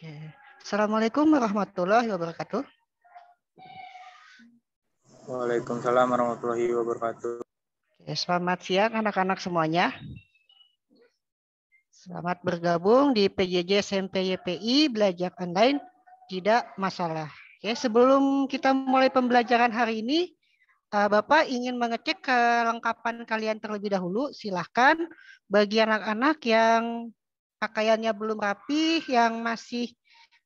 Oke. Assalamualaikum warahmatullahi wabarakatuh. Waalaikumsalam warahmatullahi wabarakatuh. Oke, selamat siang anak-anak semuanya. Selamat bergabung di PJJ SMP YPI Belajar Online Tidak Masalah. Oke, sebelum kita mulai pembelajaran hari ini, Bapak ingin mengecek kelengkapan kalian terlebih dahulu. Silahkan bagi anak-anak yang pakaiannya belum rapi, yang masih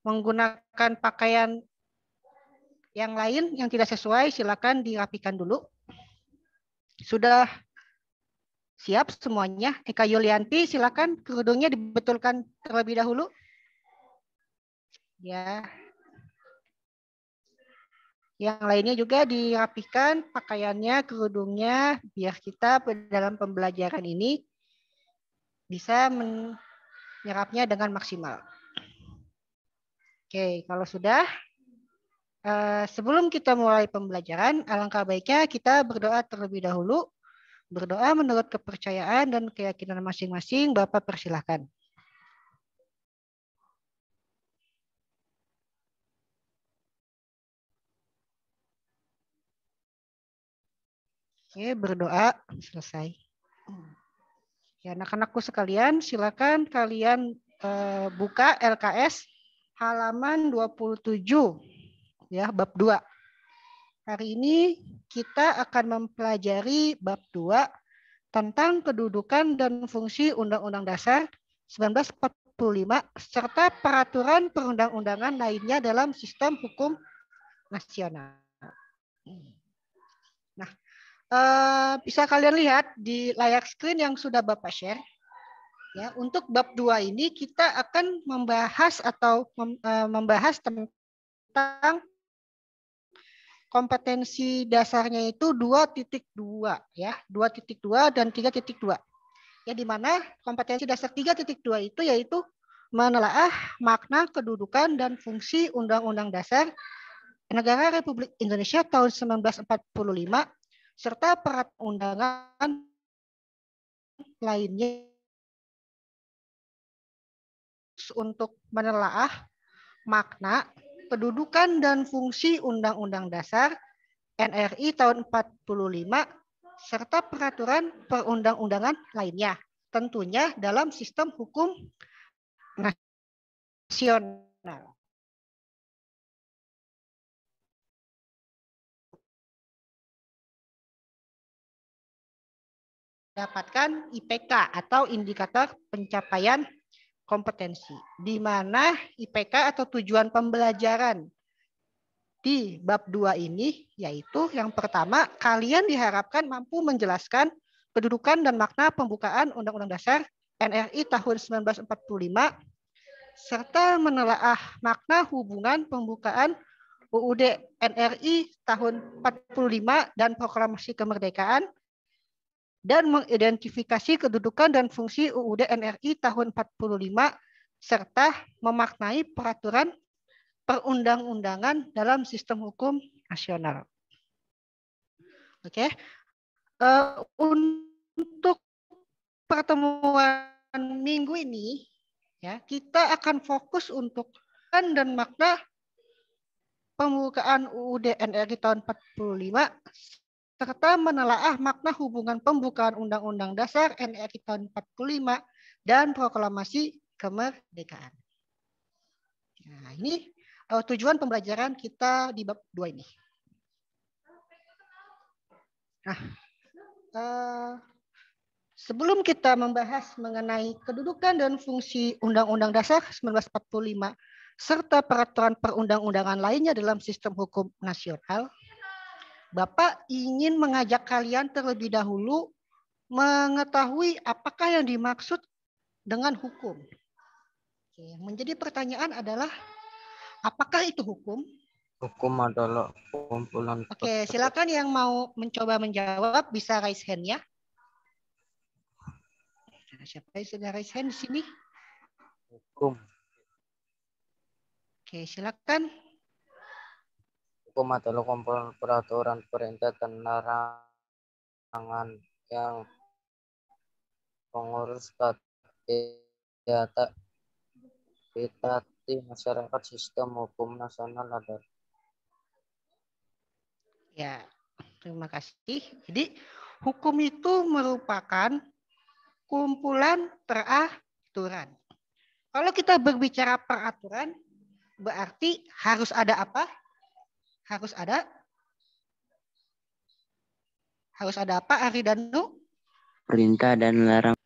menggunakan pakaian yang lain yang tidak sesuai, silakan dirapikan dulu. Sudah siap semuanya? Eka Yulianti, silakan kerudungnya dibetulkan terlebih dahulu. Ya. Yang lainnya juga dirapikan pakaiannya, kerudungnya, biar kita dalam pembelajaran ini bisa menyerapnya dengan maksimal. Oke, kalau sudah, sebelum kita mulai pembelajaran, alangkah baiknya kita berdoa terlebih dahulu. Berdoa menurut kepercayaan dan keyakinan masing-masing. Bapak persilahkan. Oke, berdoa selesai. Ya, anak-anakku sekalian, silakan kalian buka LKS halaman 27 ya, bab 2. Hari ini kita akan mempelajari bab 2 tentang kedudukan dan fungsi Undang-Undang Dasar 1945 serta peraturan perundang-undangan lainnya dalam sistem hukum nasional. Nah, bisa kalian lihat di layar screen yang sudah Bapak share. Ya, untuk bab 2 ini kita akan membahas tentang kompetensi dasarnya itu 2.2 ya, 2.2 dan 3.2. Ya, di mana kompetensi dasar 3.2 itu yaitu menelaah makna, kedudukan dan fungsi Undang-Undang Dasar Negara Republik Indonesia tahun 1945 serta peraturan undangan lainnya untuk menelaah makna, kedudukan dan fungsi Undang-Undang Dasar NRI tahun 45 serta peraturan perundang-undangan lainnya. Tentunya dalam sistem hukum nasional. Dapatkan IPK atau indikator pencapaian kompetensi, di mana IPK atau tujuan pembelajaran di bab 2 ini yaitu yang pertama, kalian diharapkan mampu menjelaskan kedudukan dan makna pembukaan Undang-Undang Dasar NRI tahun 1945 serta menelaah makna hubungan pembukaan UUD NRI tahun 45 dan Proklamasi Kemerdekaan dan mengidentifikasi kedudukan dan fungsi UUD NRI tahun 45 serta memaknai peraturan perundang-undangan dalam sistem hukum nasional. Oke. Untuk pertemuan minggu ini ya, kita akan fokus untuk dan makna pembukaan UUD NRI tahun 45 serta menelaah makna hubungan pembukaan Undang-Undang Dasar NRI tahun 45 dan Proklamasi Kemerdekaan. Nah, ini tujuan pembelajaran kita di bab 2 ini. Nah, sebelum kita membahas mengenai kedudukan dan fungsi Undang-Undang Dasar 1945 serta peraturan perundang-undangan lainnya dalam sistem hukum nasional, Bapak ingin mengajak kalian terlebih dahulu mengetahui apakah yang dimaksud dengan hukum. Oke, menjadi pertanyaan adalah apakah itu hukum? Hukum adalah kumpulan. Oke, silakan yang mau mencoba menjawab bisa raise hand ya. Siapa yang sudah raise hand di sini? Hukum. Oke, silakan. Hukum adalah kumpulan peraturan, perintah, dan larangan yang mengurus di masyarakat sistem hukum nasional ada. Ya, terima kasih. Jadi hukum itu merupakan kumpulan peraturan. Kalau kita berbicara peraturan, berarti harus ada apa? Harus ada apa, Ari Danu? Perintah dan larangan.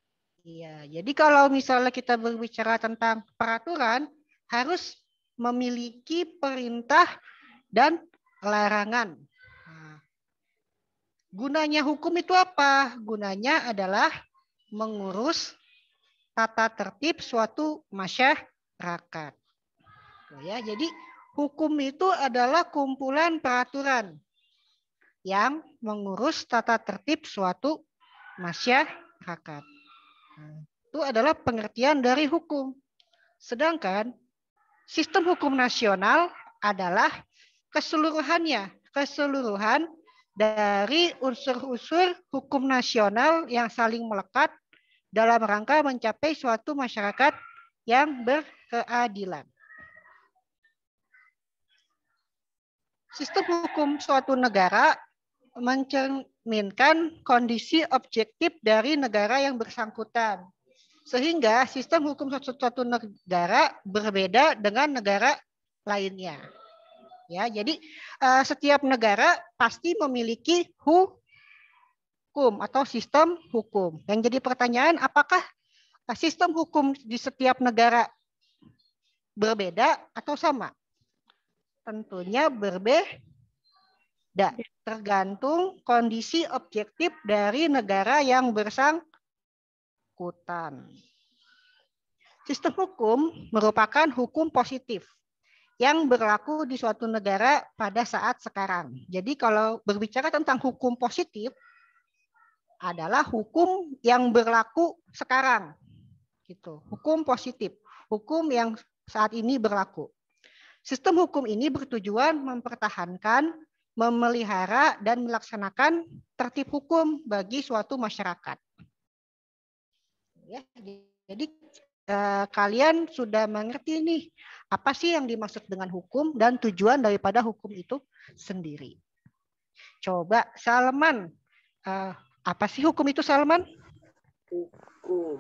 Iya, jadi kalau misalnya kita berbicara tentang peraturan, harus memiliki perintah dan larangan. Nah, gunanya hukum itu apa? Gunanya adalah mengurus tata tertib suatu masyarakat. Ya, jadi hukum itu adalah kumpulan peraturan yang mengurus tata tertib suatu masyarakat. Nah, itu adalah pengertian dari hukum. Sedangkan sistem hukum nasional adalah keseluruhan dari unsur-unsur hukum nasional yang saling melekat dalam rangka mencapai suatu masyarakat yang berkeadilan. Sistem hukum suatu negara mencerminkan kondisi objektif dari negara yang bersangkutan. Sehingga sistem hukum suatu negara berbeda dengan negara lainnya. Ya, jadi setiap negara pasti memiliki hukum atau sistem hukum. Yang jadi pertanyaan, apakah sistem hukum di setiap negara berbeda atau sama? Tentunya berbeda. Tergantung kondisi objektif dari negara yang bersangkutan. Sistem hukum merupakan hukum positif yang berlaku di suatu negara pada saat sekarang. Jadi kalau berbicara tentang hukum positif adalah hukum yang berlaku sekarang. Gitu. Hukum positif, hukum yang saat ini berlaku. Sistem hukum ini bertujuan mempertahankan, memelihara, dan melaksanakan tertib hukum bagi suatu masyarakat. Ya, jadi kalian sudah mengerti nih apa sih yang dimaksud dengan hukum dan tujuan daripada hukum itu sendiri. Coba Salman, apa sih hukum itu Salman? Hukum.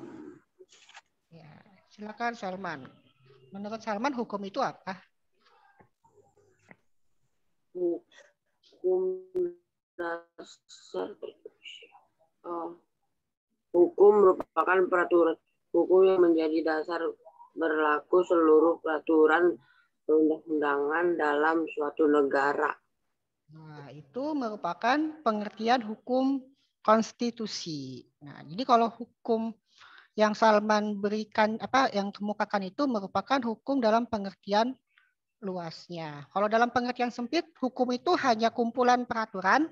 Ya, silakan Salman. Menurut Salman hukum itu apa? Hukum dasar hukum merupakan peraturan hukum yang menjadi dasar berlaku seluruh peraturan perundang-undangan dalam suatu negara. Nah, itu merupakan pengertian hukum konstitusi. Nah, jadi kalau hukum yang Salman berikan yang kemukakan itu merupakan hukum dalam pengertian luasnya. Kalau dalam pengertian sempit, hukum itu hanya kumpulan peraturan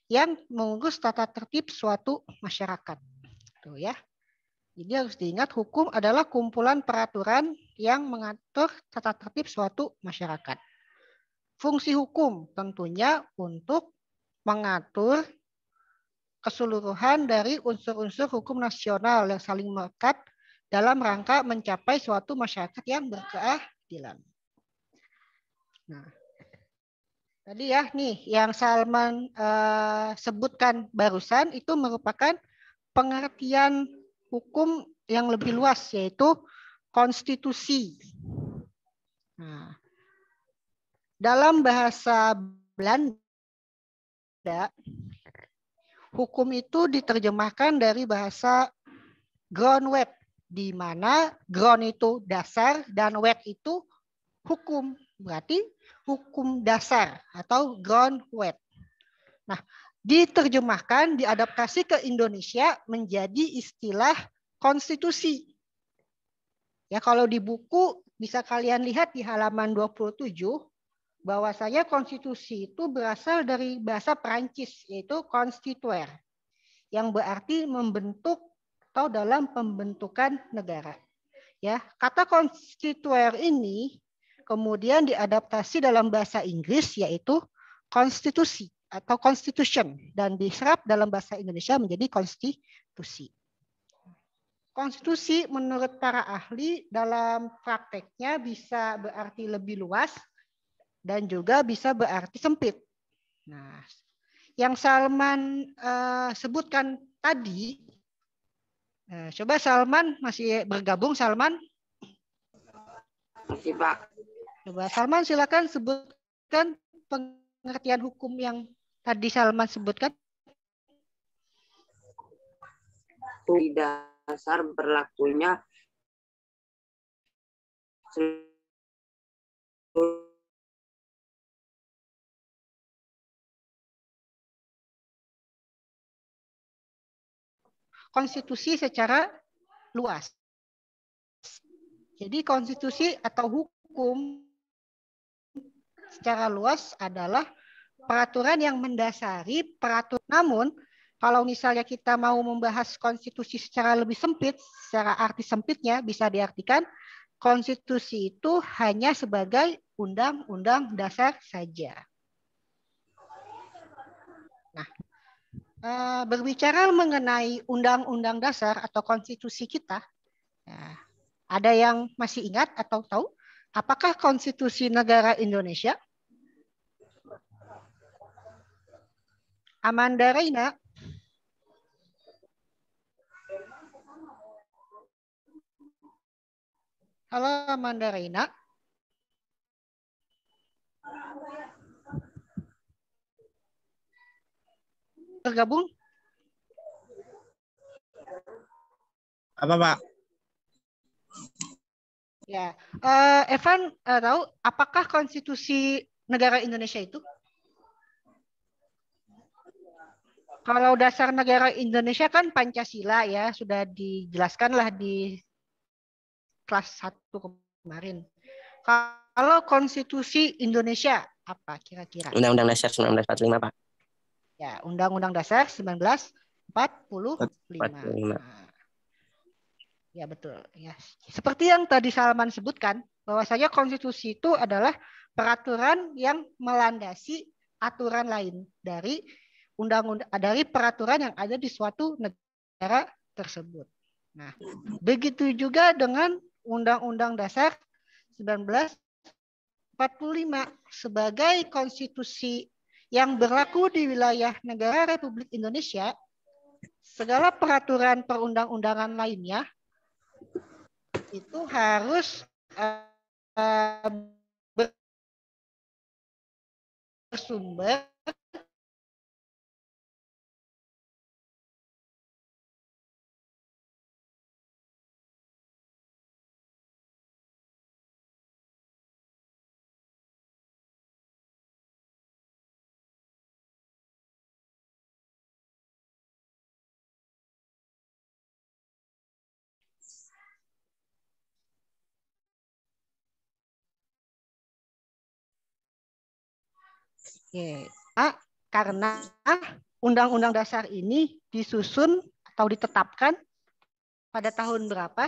yang mengurus tata tertib suatu masyarakat. Tuh ya. Jadi harus diingat hukum adalah kumpulan peraturan yang mengatur tata tertib suatu masyarakat. Fungsi hukum tentunya untuk mengatur keseluruhan dari unsur-unsur hukum nasional yang saling melekat dalam rangka mencapai suatu masyarakat yang berkeadilan. Nah, tadi ya nih yang Salman sebutkan barusan itu merupakan pengertian hukum yang lebih luas yaitu konstitusi. Nah, dalam bahasa Belanda hukum itu diterjemahkan dari bahasa grondwet di mana grond itu dasar dan wet itu hukum. Berarti hukum dasar atau grondwet. Nah, diterjemahkan, diadaptasi ke Indonesia menjadi istilah konstitusi. Ya, kalau di buku bisa kalian lihat di halaman 27 bahwasanya konstitusi itu berasal dari bahasa Perancis yaitu constituer yang berarti membentuk atau dalam pembentukan negara. Ya, kata constituer ini kemudian diadaptasi dalam bahasa Inggris yaitu konstitusi atau constitution dan diserap dalam bahasa Indonesia menjadi konstitusi. konstitusi menurut para ahli dalam prakteknya bisa berarti lebih luas dan juga bisa berarti sempit. Nah, yang Salman sebutkan tadi, coba Salman masih bergabung, Salman? Masih, Pak. Coba Salman silakan sebutkan pengertian hukum yang tadi Salman sebutkan. Di dasar berlakunya Konstitusi secara luas. Jadi konstitusi atau hukum secara luas adalah peraturan yang mendasari peraturan. Namun kalau misalnya kita mau membahas konstitusi secara lebih sempit, secara arti sempitnya bisa diartikan konstitusi itu hanya sebagai undang-undang dasar saja. Nah, berbicara mengenai undang-undang dasar atau konstitusi kita, ada yang masih ingat atau tahu apakah konstitusi negara Indonesia? Amanda Reina. Halo Amanda Reina. Bergabung? Apa, Pak? Ya, Evan tahu apakah konstitusi negara Indonesia itu? Kalau dasar negara Indonesia kan Pancasila ya, sudah dijelaskanlah di kelas 1 kemarin. Kalau konstitusi Indonesia apa kira-kira? Undang-Undang Dasar 1945, Pak. Ya, Undang-Undang Dasar 1945. Ya betul. Ya, seperti yang tadi Salman sebutkan, bahwasanya konstitusi itu adalah peraturan yang melandasi aturan lain dari undang-undang, dari peraturan yang ada di suatu negara tersebut. Nah, begitu juga dengan Undang-Undang Dasar 1945 sebagai konstitusi yang berlaku di wilayah negara Republik Indonesia, segala peraturan perundang-undangan lainnya itu harus bersumber karena Undang-Undang Dasar ini disusun atau ditetapkan pada tahun berapa?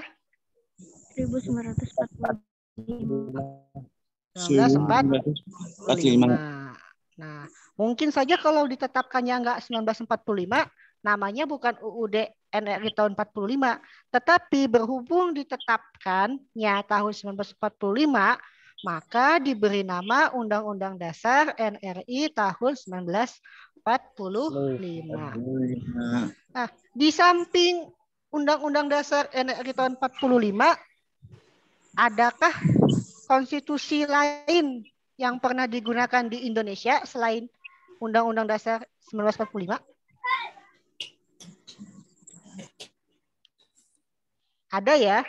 1945. Nah, mungkin saja kalau ditetapkannya enggak 1945, namanya bukan UUD NRI tahun 45, tetapi berhubung ditetapkannya tahun 1945, maka diberi nama Undang-Undang Dasar NRI tahun 1945. Nah, di samping Undang-Undang Dasar NRI tahun 45, adakah konstitusi lain yang pernah digunakan di Indonesia selain Undang-Undang Dasar 1945? Ada ya.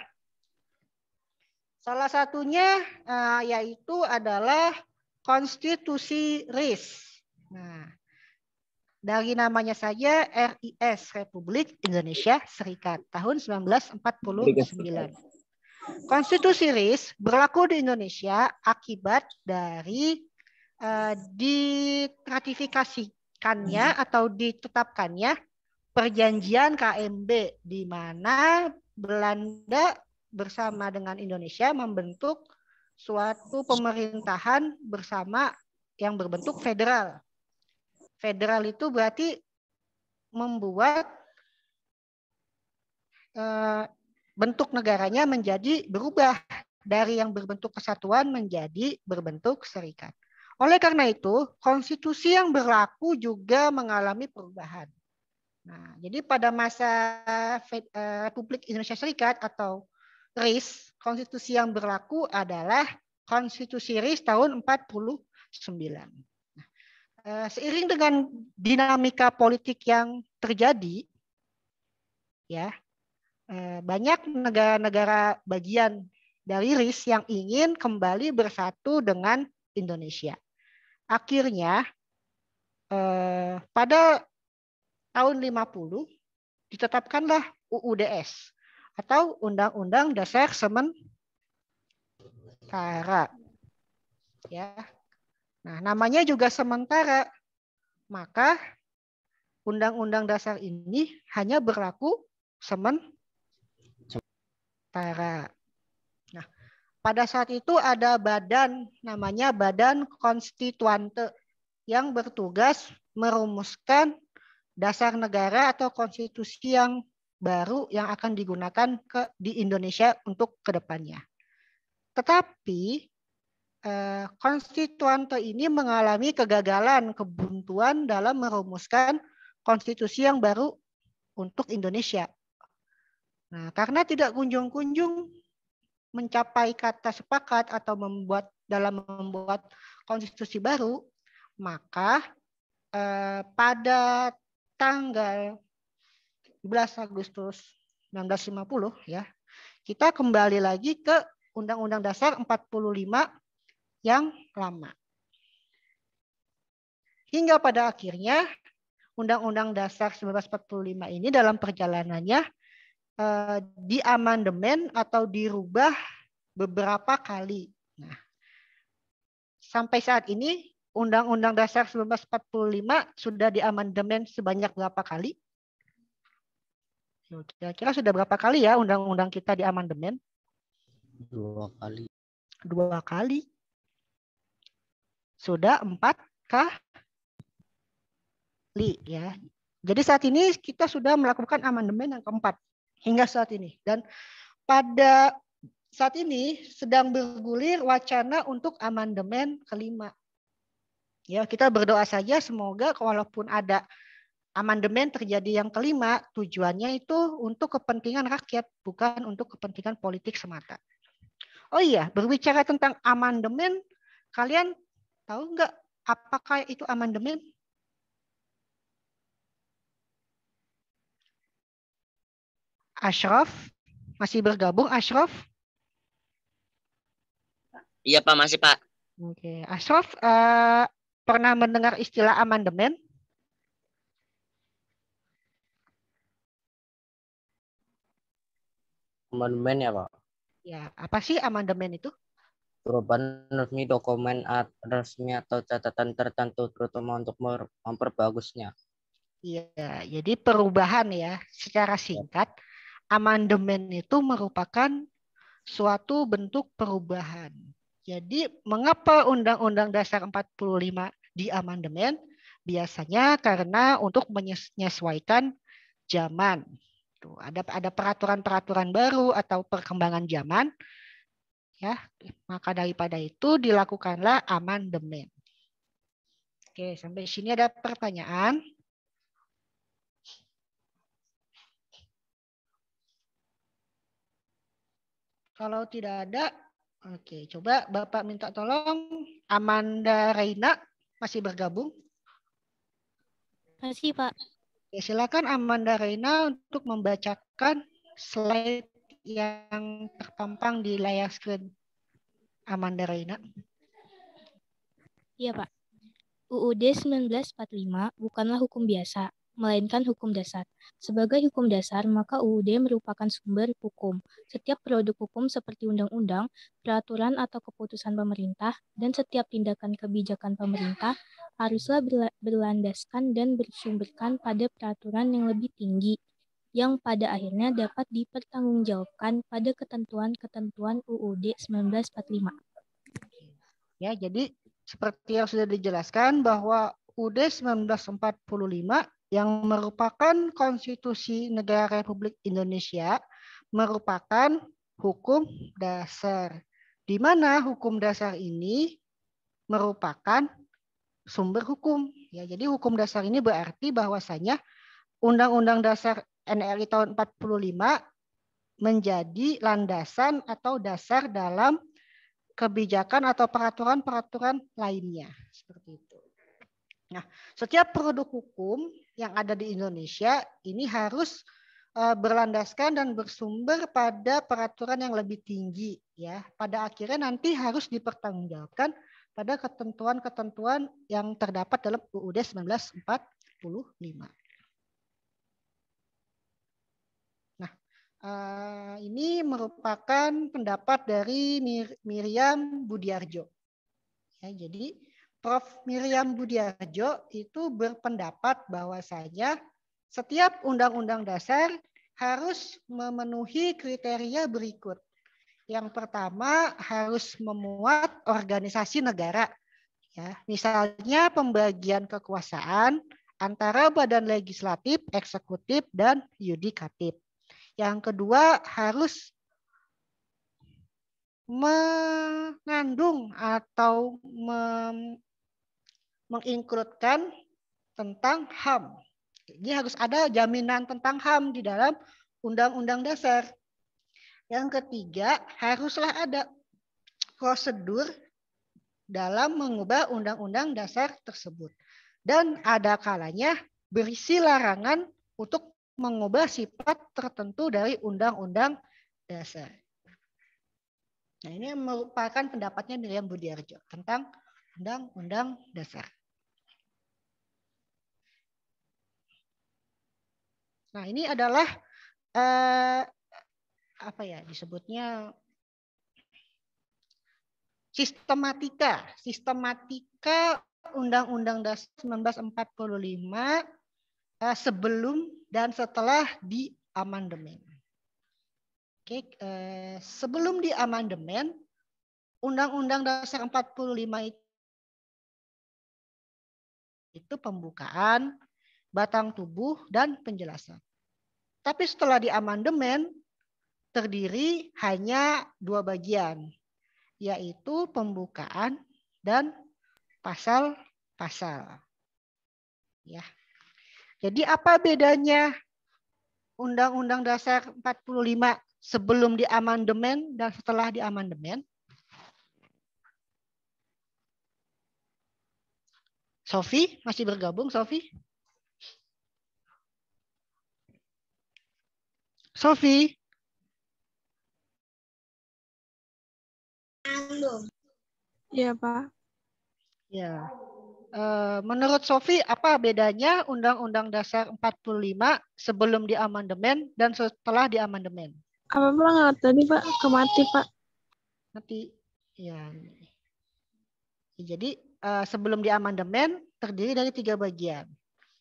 Salah satunya yaitu adalah konstitusi RIS. Nah, dari namanya saja RIS, Republik Indonesia Serikat, tahun 1949. Konstitusi RIS berlaku di Indonesia akibat dari diratifikasikannya atau ditetapkannya perjanjian KMB, di mana Belanda bersama dengan Indonesia membentuk suatu pemerintahan bersama yang berbentuk federal. Federal itu berarti membuat bentuk negaranya menjadi berubah dari yang berbentuk kesatuan menjadi berbentuk serikat. Oleh karena itu, konstitusi yang berlaku juga mengalami perubahan. Nah, jadi pada masa Republik Indonesia Serikat atau RIS, konstitusi yang berlaku adalah Konstitusi RIS tahun 49. Seiring dengan dinamika politik yang terjadi, ya, banyak negara-negara bagian dari RIS yang ingin kembali bersatu dengan Indonesia. Akhirnya pada tahun 50 ditetapkanlah UUDS atau Undang-Undang Dasar Sementara. Ya. Nah, namanya juga sementara. Maka Undang-Undang Dasar ini hanya berlaku sementara. Nah, pada saat itu ada badan namanya Badan Konstituante yang bertugas merumuskan dasar negara atau konstitusi yang baru yang akan digunakan di Indonesia untuk kedepannya. Tetapi konstituante ini mengalami kegagalan, kebuntuan dalam merumuskan konstitusi yang baru untuk Indonesia. Nah, karena tidak kunjung-kunjung mencapai kata sepakat atau membuat konstitusi baru, maka pada tanggal 11 Agustus 1950 ya, kita kembali lagi ke Undang-Undang Dasar 45 yang lama. Hingga pada akhirnya Undang-Undang Dasar 1945 ini dalam perjalanannya diamandemen atau dirubah beberapa kali. Nah, sampai saat ini Undang-Undang Dasar 1945 sudah diamandemen sebanyak berapa kali? Kira-kira sudah berapa kali ya undang-undang kita diamandemen? 2 kali. 2 kali. Sudah 4 kali ya. Jadi saat ini kita sudah melakukan amandemen yang keempat hingga saat ini. Dan pada saat ini sedang bergulir wacana untuk amandemen kelima. Ya, kita berdoa saja semoga walaupun ada amandemen terjadi yang kelima, tujuannya itu untuk kepentingan rakyat, bukan untuk kepentingan politik semata. Oh iya, berbicara tentang amandemen, kalian tahu nggak apakah itu amandemen? Ashraf, masih bergabung Ashraf? Iya Pak, masih Pak. Oke, Ashraf pernah mendengar istilah amandemen? Amandemen ya Pak. Ya, apa sih amandemen itu? Perubahan resmi dokumen resmi atau catatan tertentu terutama untuk memperbagusnya. Iya, jadi perubahan ya. Secara singkat, amandemen itu merupakan suatu bentuk perubahan. Jadi mengapa Undang-Undang Dasar 45 diamandemen? Biasanya karena untuk menyesuaikan zaman. Tuh, ada peraturan-peraturan baru atau perkembangan zaman. Ya, maka daripada itu dilakukanlah amandemen. Oke, sampai sini ada pertanyaan. Kalau tidak ada, oke, coba Bapak minta tolong Amanda Reina masih bergabung. Masih, Pak. Oke, silakan Amanda Reina untuk membacakan slide yang terpampang di layar screen. Amanda Reina. Iya, Pak. UUD 1945 bukanlah hukum biasa, melainkan hukum dasar. Sebagai hukum dasar, maka UUD merupakan sumber hukum. Setiap produk hukum seperti undang-undang, peraturan atau keputusan pemerintah, dan setiap tindakan kebijakan pemerintah haruslah berlandaskan dan bersumberkan pada peraturan yang lebih tinggi, yang pada akhirnya dapat dipertanggungjawabkan pada ketentuan-ketentuan UUD 1945. Ya, jadi seperti yang sudah dijelaskan bahwa UUD 1945 yang merupakan konstitusi negara Republik Indonesia merupakan hukum dasar. Di mana hukum dasar ini merupakan sumber hukum. Ya, jadi hukum dasar ini berarti bahwasanya Undang-Undang Dasar NRI tahun 45 menjadi landasan atau dasar dalam kebijakan atau peraturan-peraturan lainnya. Seperti itu. Nah, setiap produk hukum yang ada di Indonesia ini harus berlandaskan dan bersumber pada peraturan yang lebih tinggi, ya. Pada akhirnya nanti harus dipertanggungjawabkan pada ketentuan-ketentuan yang terdapat dalam UUD 1945. Nah, ini merupakan pendapat dari Miriam Budiarjo. Ya, jadi Prof. Miriam Budiarjo itu berpendapat bahwasanya setiap undang-undang dasar harus memenuhi kriteria berikut. Yang pertama harus memuat organisasi negara. Ya, misalnya pembagian kekuasaan antara badan legislatif, eksekutif, dan yudikatif. Yang kedua harus mengandung atau menginkludkan tentang HAM. Jadi harus ada jaminan tentang HAM di dalam Undang-Undang Dasar. Yang ketiga, haruslah ada prosedur dalam mengubah Undang-Undang Dasar tersebut. Dan ada kalanya berisi larangan untuk mengubah sifat tertentu dari Undang-Undang Dasar. Nah, ini merupakan pendapatnya Miriam Budiarjo tentang Undang-Undang Dasar. Nah, ini adalah apa ya disebutnya sistematika Undang-Undang Dasar 1945 sebelum dan setelah diamandemen. Oke, sebelum diamandemen Undang-Undang Dasar 45 itu pembukaan, batang tubuh, dan penjelasan. Tapi setelah diamandemen terdiri hanya 2 bagian, yaitu pembukaan dan pasal-pasal. Ya. Jadi apa bedanya Undang-Undang Dasar 45 sebelum diamandemen dan setelah diamandemen? Sofi masih bergabung, Sofi? Sofi? Iya, Pak. Ya. Menurut Sofi, apa bedanya Undang-Undang Dasar 45 sebelum diamandemen dan setelah diamandemen? Apa nggak tadi, Pak? Kemati, Pak. Nanti, ya. Jadi sebelum diamandemen terdiri dari 3 bagian.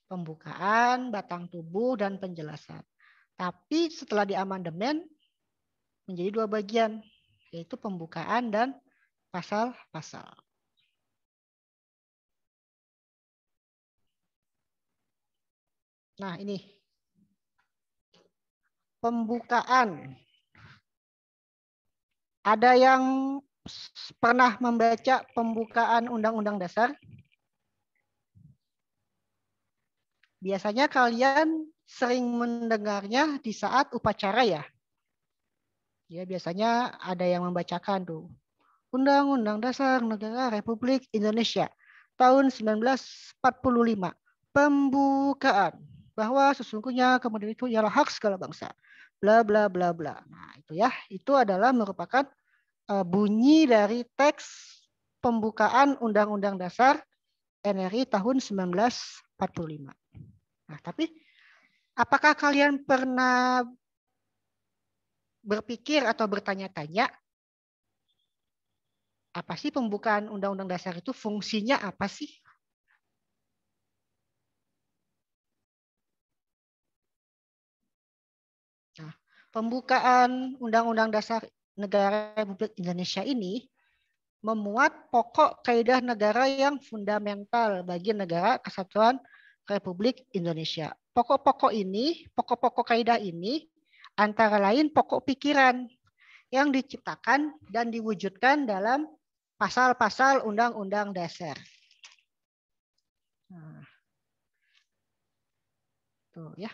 Pembukaan, batang tubuh, dan penjelasan. Tapi setelah diamandemen menjadi 2 bagian, yaitu pembukaan dan pasal-pasal. Nah, ini pembukaan. Ada yang pernah membaca pembukaan Undang-Undang Dasar? Biasanya kalian sering mendengarnya di saat upacara ya. Ya, biasanya ada yang membacakan tuh. Undang-Undang Dasar Negara Republik Indonesia tahun 1945. Pembukaan bahwa sesungguhnya kemerdekaan itu ialah hak segala bangsa. Bla bla bla bla. Nah, itu ya, itu adalah merupakan bunyi dari teks pembukaan Undang-Undang Dasar NRI tahun 1945. Nah, tapi apakah kalian pernah berpikir atau bertanya-tanya apa sih pembukaan Undang-Undang Dasar itu, fungsinya apa sih? Nah, pembukaan Undang-Undang Dasar Negara Republik Indonesia ini memuat pokok kaidah negara yang fundamental bagi negara kesatuan Republik Indonesia. Pokok-pokok kaidah ini Antara lain pokok pikiran yang diciptakan dan diwujudkan dalam pasal-pasal Undang-Undang Dasar. Nah, tuh ya.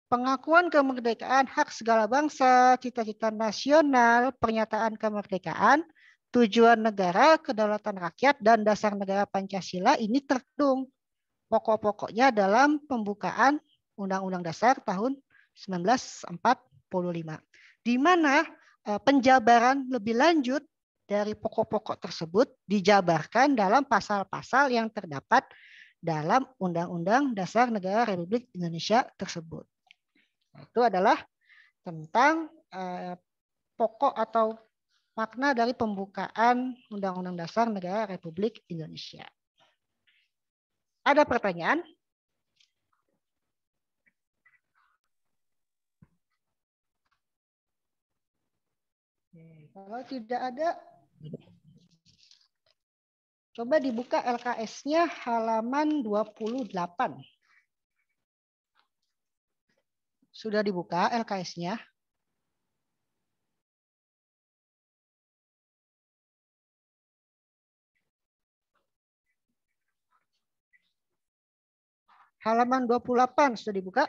Pengakuan kemerdekaan hak segala bangsa, cita-cita nasional, pernyataan kemerdekaan, tujuan negara, kedaulatan rakyat, dan dasar negara Pancasila ini terkandung pokok-pokoknya dalam pembukaan Undang-Undang Dasar tahun 1945. Di mana penjabaran lebih lanjut dari pokok-pokok tersebut dijabarkan dalam pasal-pasal yang terdapat dalam Undang-Undang Dasar Negara Republik Indonesia tersebut. Itu adalah tentang pokok atau makna dari pembukaan Undang-Undang Dasar Negara Republik Indonesia. Ada pertanyaan? Kalau tidak ada, coba dibuka LKS-nya halaman 28. Sudah dibuka LKS-nya? Halaman 28 sudah dibuka?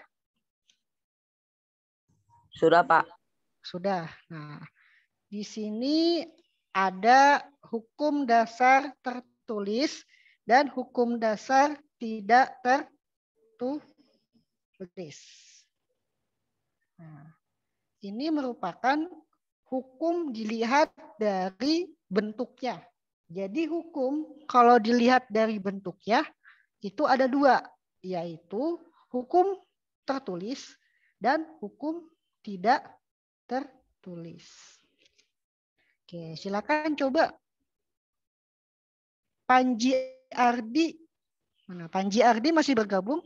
Sudah, Pak. Sudah. Nah, di sini ada hukum dasar tertulis dan hukum dasar tidak tertulis. Nah, ini merupakan hukum dilihat dari bentuknya. Jadi hukum kalau dilihat dari bentuknya itu ada dua, yaitu hukum tertulis dan hukum tidak tertulis. Oke, silakan coba Panji Ardi. Mana Panji Ardi masih bergabung?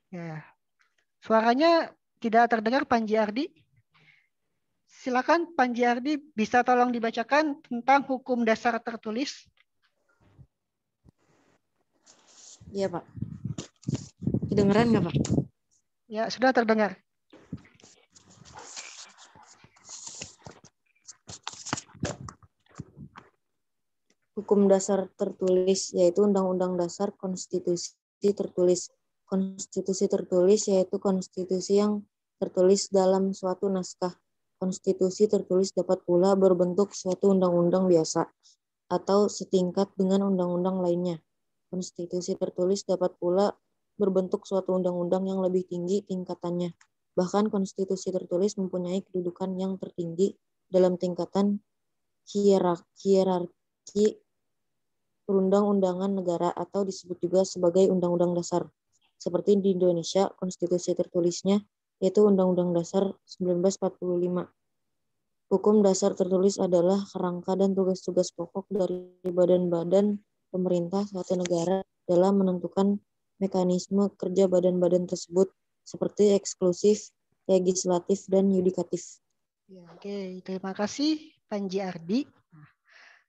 Ya. Suaranya tidak terdengar Panji Ardi. Silakan Panji Ardi bisa tolong dibacakan tentang hukum dasar tertulis. Iya, Pak. Kedengeran nggak, Pak? Ya, sudah terdengar. Hukum dasar tertulis yaitu Undang-Undang Dasar Konstitusi tertulis. Konstitusi tertulis yaitu konstitusi yang tertulis dalam suatu naskah. Konstitusi tertulis dapat pula berbentuk suatu undang-undang biasa atau setingkat dengan undang-undang lainnya. Konstitusi tertulis dapat pula berbentuk suatu undang-undang yang lebih tinggi tingkatannya. Bahkan konstitusi tertulis mempunyai kedudukan yang tertinggi dalam tingkatan hierarki perundang-undangan negara atau disebut juga sebagai undang-undang dasar. Seperti di Indonesia, konstitusi tertulisnya yaitu Undang-Undang Dasar 1945. Hukum dasar tertulis adalah kerangka dan tugas-tugas pokok dari badan-badan pemerintah suatu negara dalam menentukan mekanisme kerja badan-badan tersebut seperti eksekutif, legislatif, dan yudikatif. Ya, oke, terima kasih Panji Ardi.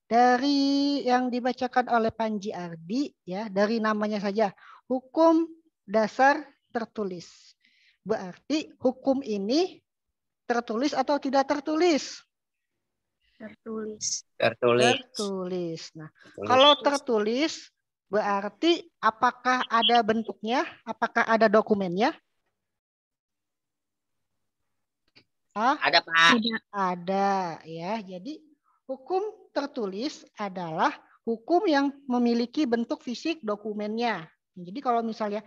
Dari yang dibacakan oleh Panji Ardi, ya, dari namanya saja, hukum dasar tertulis. Berarti hukum ini tertulis atau tidak tertulis? Tertulis. Tertulis. Nah, kalau tertulis berarti apakah ada bentuknya? Apakah ada dokumennya? Ada, Pak. Ada, ya. Jadi hukum tertulis adalah hukum yang memiliki bentuk fisik dokumennya. Jadi kalau misalnya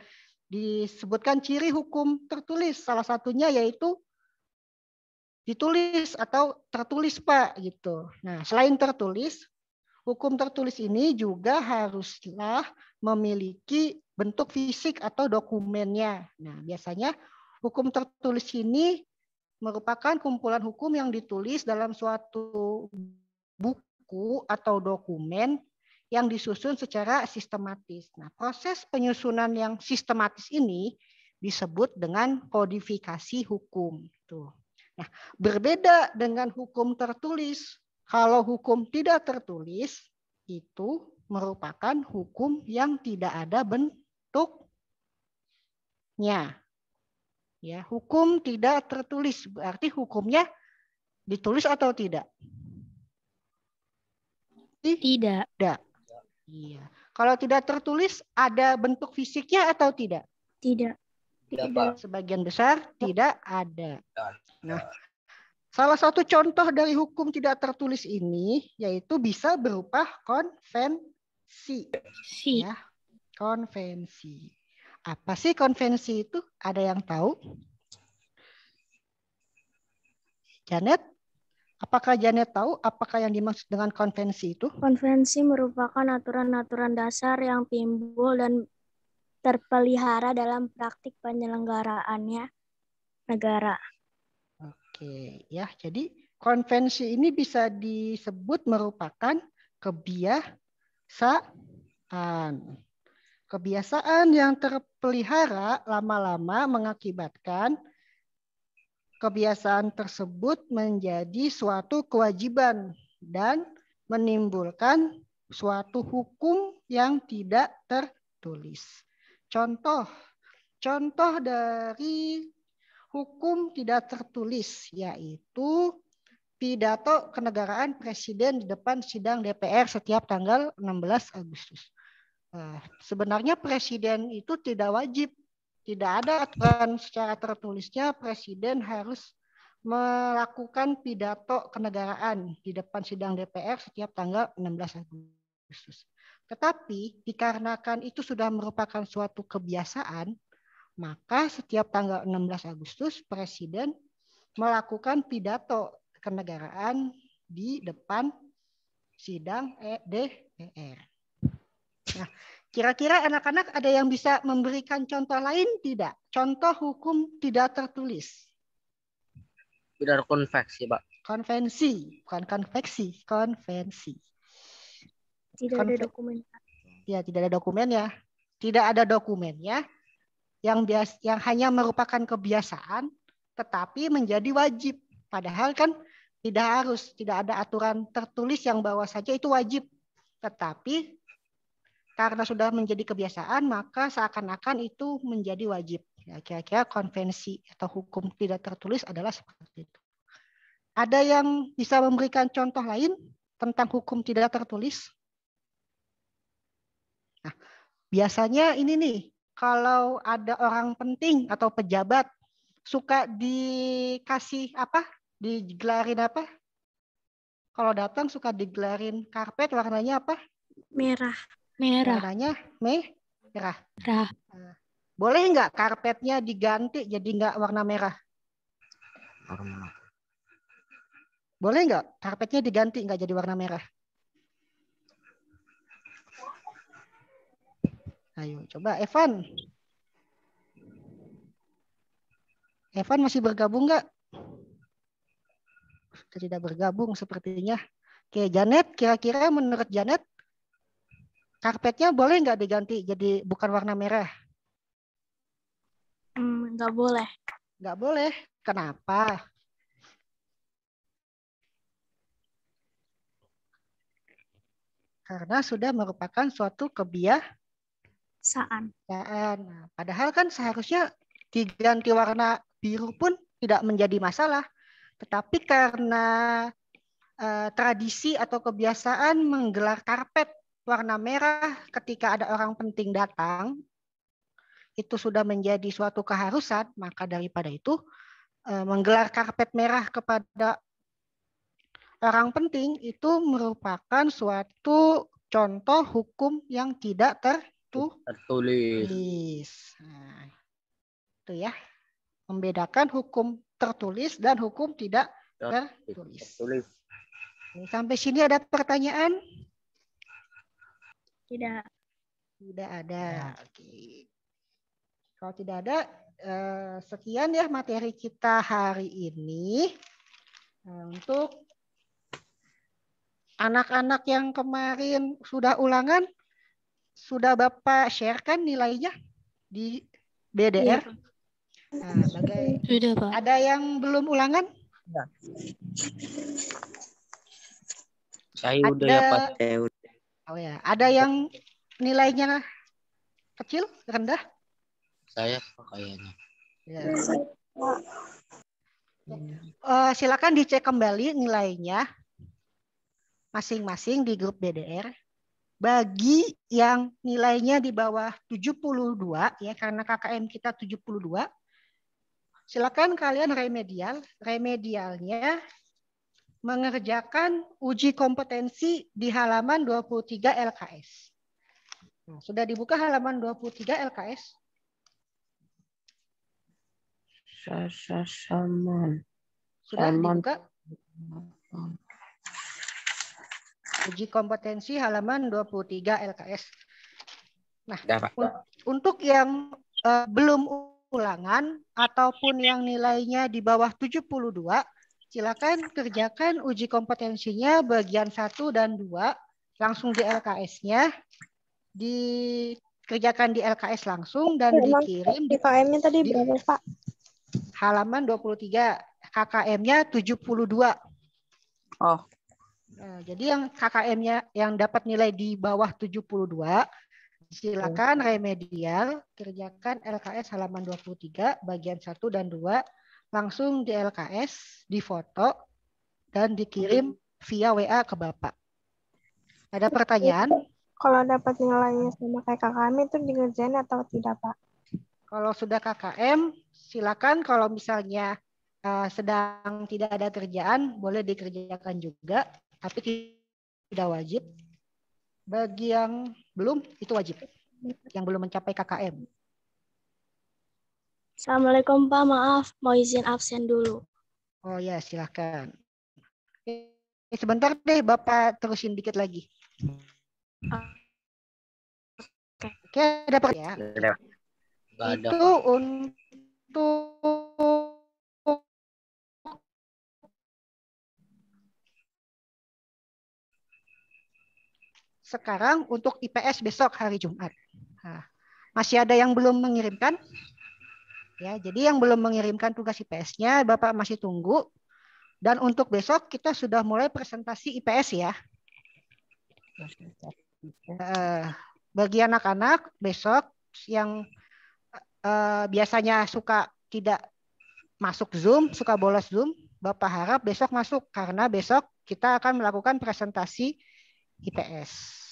disebutkan ciri hukum tertulis, salah satunya yaitu ditulis atau tertulis, Pak, gitu. Nah, selain tertulis, hukum tertulis ini juga haruslah memiliki bentuk fisik atau dokumennya. Nah, biasanya hukum tertulis ini merupakan kumpulan hukum yang ditulis dalam suatu buku atau dokumen yang disusun secara sistematis. Nah, proses penyusunan yang sistematis ini disebut dengan kodifikasi hukum. Tuh. Nah, berbeda dengan hukum tertulis. Kalau hukum tidak tertulis itu merupakan hukum yang tidak ada bentuknya. Ya, hukum tidak tertulis berarti hukumnya ditulis atau tidak? Tidak. Tidak. Iya. Kalau tidak tertulis ada bentuk fisiknya atau tidak? Tidak. Tidak. Sebagian besar tidak ada. Nah, salah satu contoh dari hukum tidak tertulis ini yaitu bisa berupa konvensi. Ya, konvensi. Apa sih konvensi itu? Ada yang tahu? Janet? Apakah Janet tahu apakah yang dimaksud dengan konvensi itu? Konvensi merupakan aturan-aturan dasar yang timbul dan terpelihara dalam praktik penyelenggaraannya negara. Oke, ya. Jadi konvensi ini bisa disebut merupakan kebiasaan. Kebiasaan yang terpelihara lama-lama mengakibatkan kebiasaan tersebut menjadi suatu kewajiban dan menimbulkan suatu hukum yang tidak tertulis. Contoh dari hukum tidak tertulis yaitu pidato kenegaraan Presiden di depan sidang DPR setiap tanggal 16 Agustus. Sebenarnya Presiden itu tidak wajib. Tidak ada aturan secara tertulisnya Presiden harus melakukan pidato kenegaraan di depan sidang DPR setiap tanggal 16 Agustus. Tetapi dikarenakan itu sudah merupakan suatu kebiasaan, maka setiap tanggal 16 Agustus Presiden melakukan pidato kenegaraan di depan sidang DPR. Nah, kira-kira anak-anak ada yang bisa memberikan contoh lain tidak? Contoh hukum tidak tertulis. Tidak konveksi, Pak. Konvensi, bukan konveksi, konvensi. Tidak ada dokumen. Ya, tidak ada dokumen ya. Tidak ada dokumen ya. Yang hanya merupakan kebiasaan, tetapi menjadi wajib. Padahal kan tidak ada aturan tertulis yang bahwa saja itu wajib. Tetapi karena sudah menjadi kebiasaan, maka seakan-akan itu menjadi wajib. Ya, kira-kira konvensi atau hukum tidak tertulis adalah seperti itu. Ada yang bisa memberikan contoh lain tentang hukum tidak tertulis? Nah, biasanya ini nih, kalau ada orang penting atau pejabat, suka dikasih apa? Digelarin apa? Kalau datang suka digelarin karpet warnanya apa? Merah. Warnanya merah. Boleh nggak karpetnya diganti jadi nggak warna merah? Boleh nggak karpetnya diganti nggak jadi warna merah? Ayo coba Evan. Evan masih bergabung nggak? Tidak bergabung sepertinya. Oke, Janet, kira-kira menurut Janet karpetnya boleh nggak diganti jadi bukan warna merah? Nggak boleh. Nggak boleh. Kenapa? Karena sudah merupakan suatu kebiasaan. Nah, padahal kan seharusnya diganti warna biru pun tidak menjadi masalah. Tetapi karena tradisi atau kebiasaan menggelar karpet warna merah ketika ada orang penting datang, itu sudah menjadi suatu keharusan, maka daripada itu menggelar karpet merah kepada orang penting itu merupakan suatu contoh hukum yang tidak tertulis. Nah, itu ya, membedakan hukum tertulis dan hukum tidak tertulis. Sampai sini ada pertanyaan? Tidak. Tidak ada. Oke. Kalau tidak ada, sekian ya materi kita hari ini. Untuk anak-anak yang kemarin sudah ulangan, sudah Bapak sharekan nilainya di BDR? Nah, Sudah, Pak. Ada yang belum ulangan? Saya udah ya Pak. Oh ya, ada yang nilainya kecil, rendah? Saya Pak kayaknya. Ya. Silakan dicek kembali nilainya masing-masing di grup BDR. Bagi yang nilainya di bawah 72 ya, karena KKM kita 72, silakan kalian remedial. Remedialnya mengerjakan uji kompetensi di halaman 23 LKS. Nah, sudah dibuka halaman 23 LKS? Sudah dibuka? Uji kompetensi halaman 23 LKS. Nah, untuk yang belum ulangan ataupun yang nilainya di bawah 72, silakan kerjakan uji kompetensinya bagian 1 dan 2 langsung di LKS-nya. Dikerjakan di LKS langsung dan dikirim. KKM-nya tadi berapa, Pak? Halaman 23, KKM-nya 72. Oh. Nah, jadi yang KKM-nya yang dapat nilai di bawah 72, silakan remedial, kerjakan LKS halaman 23, bagian 1 dan 2, langsung di LKS, difoto, dan dikirim via WA ke Bapak. Ada pertanyaan? Kalau dapat nilainya sama kayak KKM itu dikerjain atau tidak, Pak? Kalau sudah KKM, silakan kalau misalnya sedang tidak ada kerjaan, boleh dikerjakan juga, tapi tidak wajib. Bagi yang belum, itu wajib. Yang belum mencapai KKM. Assalamualaikum, Pak. Maaf, mau izin absen dulu. Oh ya, silakan. Sebentar deh, Bapak terusin dikit lagi. Oke, ada pertanyaan ya? Itu untuk sekarang untuk IPS besok hari Jumat. Nah, masih ada yang belum mengirimkan? Ya, jadi yang belum mengirimkan tugas IPS-nya, Bapak masih tunggu. Dan untuk besok kita sudah mulai presentasi IPS ya. Bagi anak-anak besok yang biasanya suka tidak masuk Zoom, suka bolos Zoom, Bapak harap besok masuk karena besok kita akan melakukan presentasi IPS.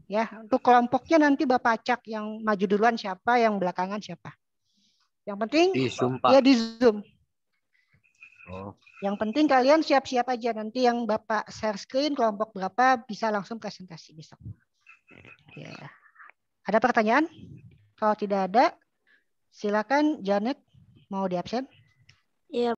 Ya, untuk kelompoknya nanti Bapak acak yang maju duluan siapa, yang belakangan siapa. Yang penting ya di Zoom. Oh. Yang penting kalian siap-siap aja, nanti yang Bapak share screen kelompok berapa bisa langsung presentasi besok. Ya. Ada pertanyaan? Kalau tidak ada, silakan Janet mau di absen. Iya,